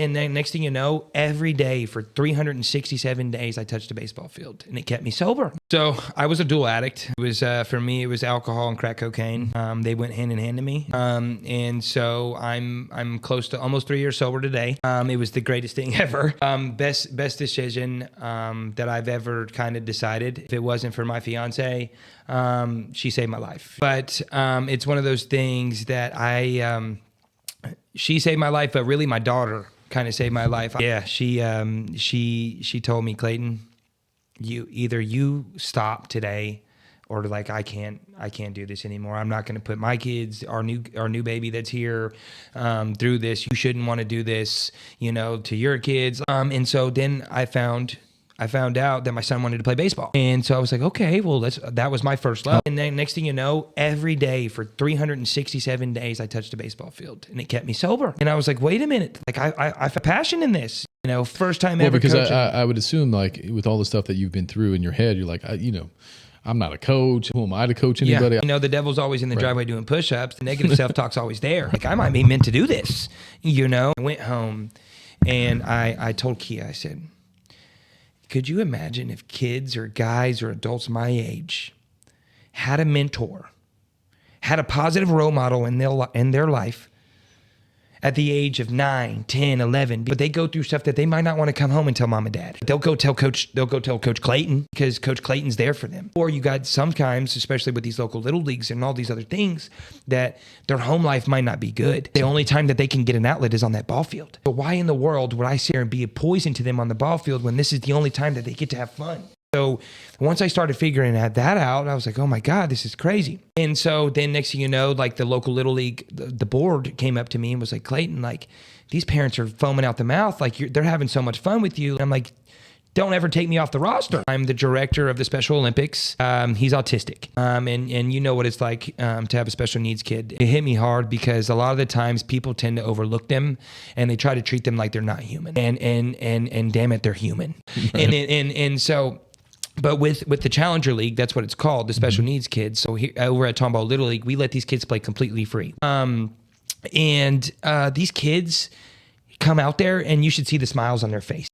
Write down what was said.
And then next thing you know, every day for 367 days, I touched a baseball field, and it kept me sober. So I was a dual addict. It was, for me, it was alcohol and crack cocaine. They went hand in hand to me. And so I'm close to almost 3 years sober today. It was the greatest thing ever. Best decision that I've ever kind of decided. If it wasn't for my fiance, she saved my life. But it's one of those things that she saved my life, but really my daughter kind of saved my life. Yeah, she told me, Clayton, you stop today, or like I can't do this anymore. I'm not going to put my kids, our new baby that's here, through this. You shouldn't want to do this, to your kids. And so then I found out that my son wanted to play baseball. And so I was like, okay, well, that was my first love. And then next thing you know, every day for 367 days, I touched a baseball field, and it kept me sober. And I was like, wait a minute, like I feel passion in this, first time ever because coaching. I would assume, like, with all the stuff that you've been through in your head, you're like, I'm not a coach. Who am I to coach anybody? Yeah. The devil's always in the driveway doing push-ups. The negative self-talk's always there. Like, I might be meant to do this, I went home, and I told Kia, I said, could you imagine if kids or guys or adults my age had a mentor, had a positive role model in their life at the age of 9, 10, 11, but they go through stuff that they might not want to come home and tell mom and dad. They'll go tell Coach Clayton, because Coach Clayton's there for them. Or you got sometimes, especially with these local little leagues and all these other things, that their home life might not be good. The only time that they can get an outlet is on that ball field. So why in the world would I sit here and be a poison to them on the ball field when this is the only time that they get to have fun? So once I started figuring that out, I was like, oh my God, this is crazy. And so then next thing you know, like the local little league, the board came up to me and was like, Clayton, like these parents are foaming out the mouth. Like they're having so much fun with you. And I'm like, don't ever take me off the roster. I'm the director of the Special Olympics. He's autistic. And you know what it's like to have a special needs kid. It hit me hard because a lot of the times people tend to overlook them and they try to treat them like they're not human. And damn it, they're human. Right. And so, but with the Challenger League, that's what it's called, the special needs kids. So here, over at Tomball Little League, we let these kids play completely free. And these kids come out there and you should see the smiles on their face.